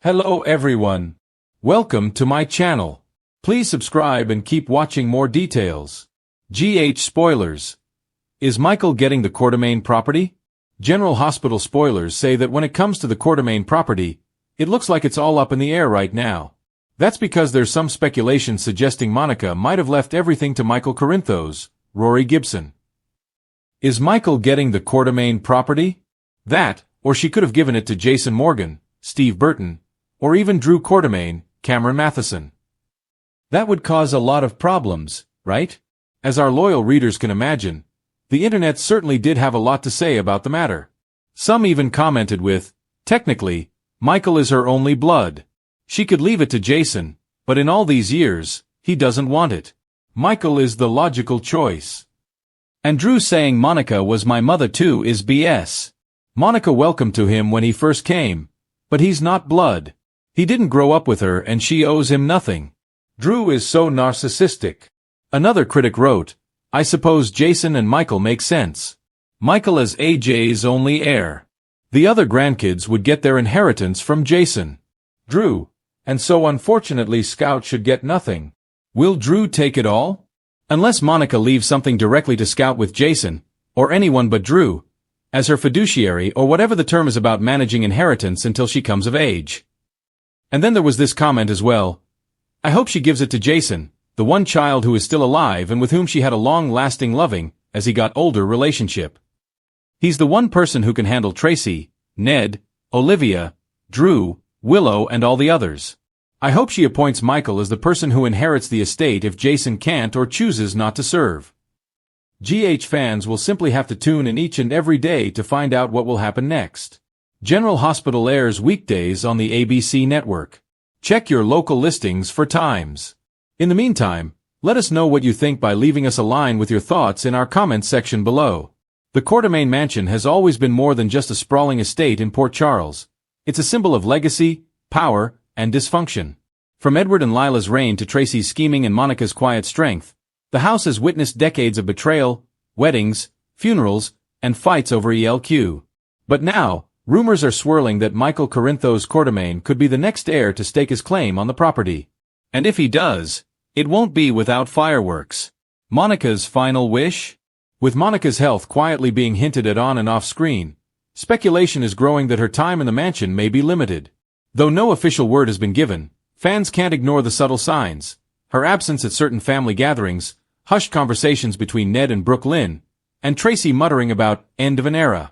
Hello everyone. Welcome to my channel. Please subscribe and keep watching more details. Spoilers. Is Michael getting the Quartermaine property? General Hospital spoilers say that when it comes to the Quartermaine property, it looks like it's all up in the air right now. That's because there's some speculation suggesting Monica might have left everything to Michael Corinthos, Rory Gibson. Is Michael getting the Quartermaine property? That, or she could have given it to Jason Morgan, Steve Burton, or even Drew Quartermaine, Cameron Matheson. That would cause a lot of problems, right? As our loyal readers can imagine, the internet certainly did have a lot to say about the matter. Some even commented with, technically, Michael is her only blood. She could leave it to Jason, but in all these years, he doesn't want it. Michael is the logical choice. And Drew saying Monica was my mother too is BS. Monica welcomed to him when he first came, but he's not blood. He didn't grow up with her and she owes him nothing. Drew is so narcissistic. Another critic wrote, I suppose Jason and Michael make sense. Michael as AJ's only heir. The other grandkids would get their inheritance from Jason. Drew. And so unfortunately Scout should get nothing. Will Drew take it all? Unless Monica leaves something directly to Scout with Jason, or anyone but Drew, as her fiduciary or whatever the term is about managing inheritance until she comes of age. And then there was this comment as well. I hope she gives it to Jason, the one child who is still alive and with whom she had a long-lasting loving, as he got older relationship. He's the one person who can handle Tracy, Ned, Olivia, Drew, Willow and all the others. I hope she appoints Michael as the person who inherits the estate if Jason can't or chooses not to serve. Fans will simply have to tune in each and every day to find out what will happen next. General Hospital airs weekdays on the ABC network. Check your local listings for times. In the meantime, let us know what you think by leaving us a line with your thoughts in our comments section below. The Quartermaine mansion has always been more than just a sprawling estate in Port Charles. It's a symbol of legacy, power, and dysfunction. From Edward and Lila's reign to Tracy's scheming and Monica's quiet strength, the house has witnessed decades of betrayal, weddings, funerals, and fights over ELQ. But now, rumors are swirling that Michael Corinthos Quartermaine could be the next heir to stake his claim on the property. And if he does, it won't be without fireworks. Monica's final wish? With Monica's health quietly being hinted at on and off screen, speculation is growing that her time in the mansion may be limited. Though no official word has been given, fans can't ignore the subtle signs. Her absence at certain family gatherings, hushed conversations between Ned and Brooke Lynn, and Tracy muttering about end of an era.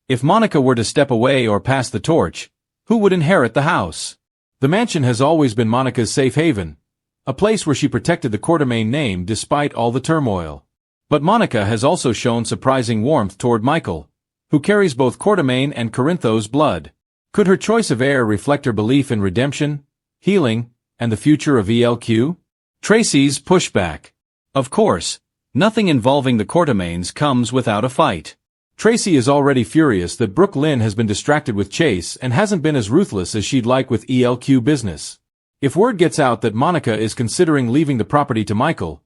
If Monica were to step away or pass the torch, who would inherit the house? The mansion has always been Monica's safe haven, a place where she protected the Quartermaine name despite all the turmoil. But Monica has also shown surprising warmth toward Michael, who carries both Quartermaine and Corinthos blood. Could her choice of heir reflect her belief in redemption, healing, and the future of ELQ? Tracy's pushback. Of course, nothing involving the Quartermaines comes without a fight. Tracy is already furious that Brooke Lynn has been distracted with Chase and hasn't been as ruthless as she'd like with ELQ business. If word gets out that Monica is considering leaving the property to Michael,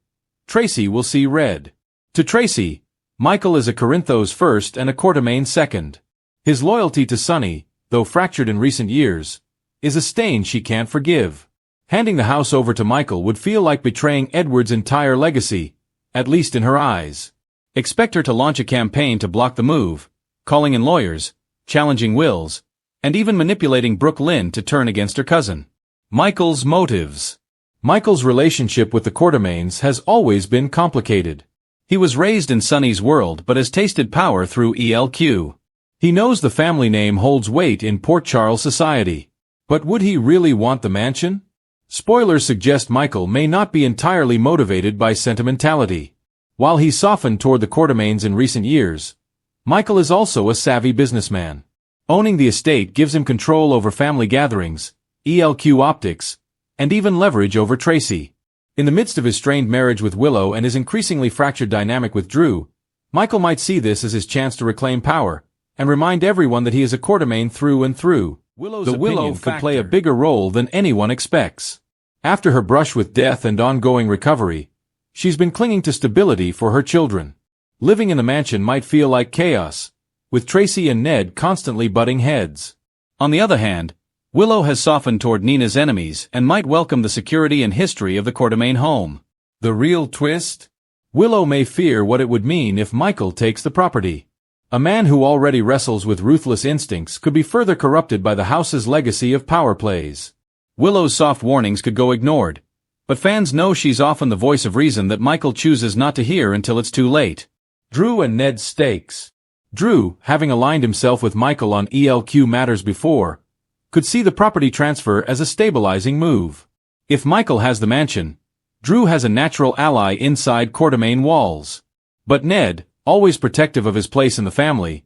Tracy will see red. To Tracy, Michael is a Corinthos first and a Quartermaine second. His loyalty to Sonny, though fractured in recent years, is a stain she can't forgive. Handing the house over to Michael would feel like betraying Edward's entire legacy, at least in her eyes. Expect her to launch a campaign to block the move, calling in lawyers, challenging wills, and even manipulating Brooke Lynn to turn against her cousin. Michael's motives. Michael's relationship with the Quartermaines has always been complicated. He was raised in Sonny's world but has tasted power through ELQ. He knows the family name holds weight in Port Charles society. But would he really want the mansion? Spoilers suggest Michael may not be entirely motivated by sentimentality. While he's softened toward the Quartermaines in recent years, Michael is also a savvy businessman. Owning the estate gives him control over family gatherings, ELQ optics, and even leverage over Tracy. In the midst of his strained marriage with Willow and his increasingly fractured dynamic with Drew, Michael might see this as his chance to reclaim power, and remind everyone that he is a Quartermaine through and through. The Willow could play a bigger role than anyone expects. After her brush with death and ongoing recovery, she's been clinging to stability for her children. Living in the mansion might feel like chaos, with Tracy and Ned constantly butting heads. On the other hand, Willow has softened toward Nina's enemies and might welcome the security and history of the Quartermaine home. The real twist? Willow may fear what it would mean if Michael takes the property. A man who already wrestles with ruthless instincts could be further corrupted by the house's legacy of power plays. Willow's soft warnings could go ignored, but fans know she's often the voice of reason that Michael chooses not to hear until it's too late. Drew and Ned's stakes. Drew, having aligned himself with Michael on ELQ matters before, could see the property transfer as a stabilizing move. If Michael has the mansion, Drew has a natural ally inside Quartermaine walls. But Ned, always protective of his place in the family,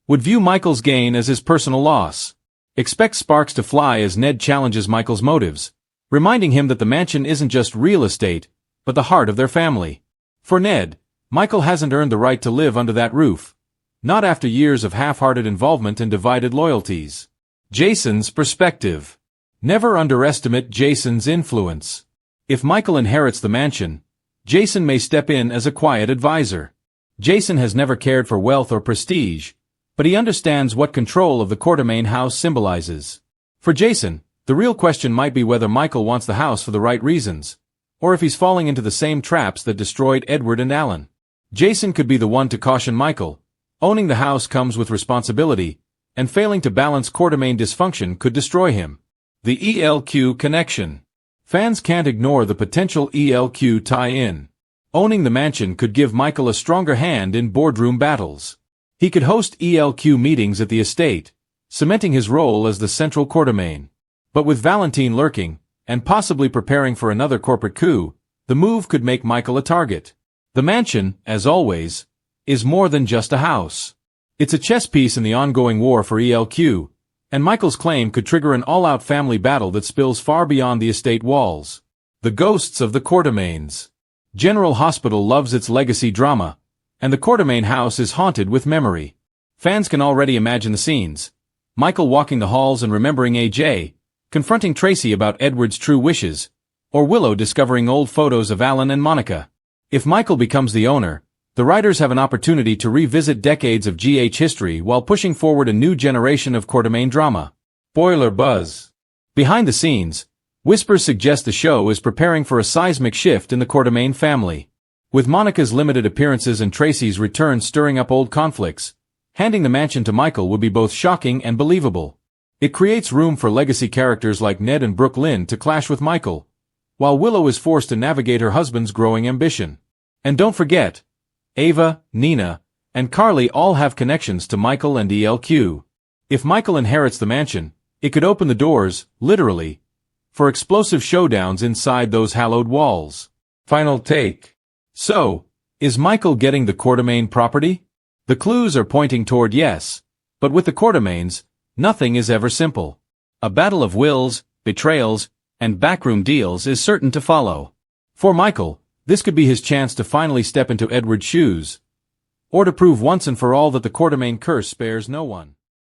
would view Michael's gain as his personal loss. Expect sparks to fly as Ned challenges Michael's motives, reminding him that the mansion isn't just real estate, but the heart of their family. For Ned, Michael hasn't earned the right to live under that roof, not after years of half-hearted involvement and divided loyalties. Jason's perspective. Never underestimate Jason's influence. If Michael inherits the mansion, Jason may step in as a quiet advisor. Jason has never cared for wealth or prestige, but he understands what control of the Quartermaine house symbolizes. For Jason, the real question might be whether Michael wants the house for the right reasons, or if he's falling into the same traps that destroyed Edward and Alan. Jason could be the one to caution Michael. Owning the house comes with responsibility, and failing to balance Quartermaine dysfunction could destroy him. The ELQ connection. Fans can't ignore the potential ELQ tie-in. Owning the mansion could give Michael a stronger hand in boardroom battles. He could host ELQ meetings at the estate, cementing his role as the central Quartermaine. But with Valentine lurking, and possibly preparing for another corporate coup, the move could make Michael a target. The mansion, as always, is more than just a house. It's a chess piece in the ongoing war for ELQ, and Michael's claim could trigger an all-out family battle that spills far beyond the estate walls. The ghosts of the Quartermaines. General Hospital loves its legacy drama, and the Quartermaine house is haunted with memory. Fans can already imagine the scenes. Michael walking the halls and remembering AJ, confronting Tracy about Edward's true wishes, or Willow discovering old photos of Alan and Monica. If Michael becomes the owner, the writers have an opportunity to revisit decades of GH history while pushing forward a new generation of Quartermaine drama. Spoiler buzz. Behind the scenes, whispers suggest the show is preparing for a seismic shift in the Quartermaine family. With Monica's limited appearances and Tracy's return stirring up old conflicts, handing the mansion to Michael would be both shocking and believable. It creates room for legacy characters like Ned and Brooke Lynn to clash with Michael, while Willow is forced to navigate her husband's growing ambition. And don't forget, Ava, Nina, and Carly all have connections to Michael and ELQ. If Michael inherits the mansion, it could open the doors, literally, for explosive showdowns inside those hallowed walls. Final take. So, is Michael getting the Quartermaine property? The clues are pointing toward yes, but with the Quartermaines, nothing is ever simple. A battle of wills, betrayals, and backroom deals is certain to follow. For Michael, this could be his chance to finally step into Edward's shoes, or to prove once and for all that the Quartermaine curse spares no one.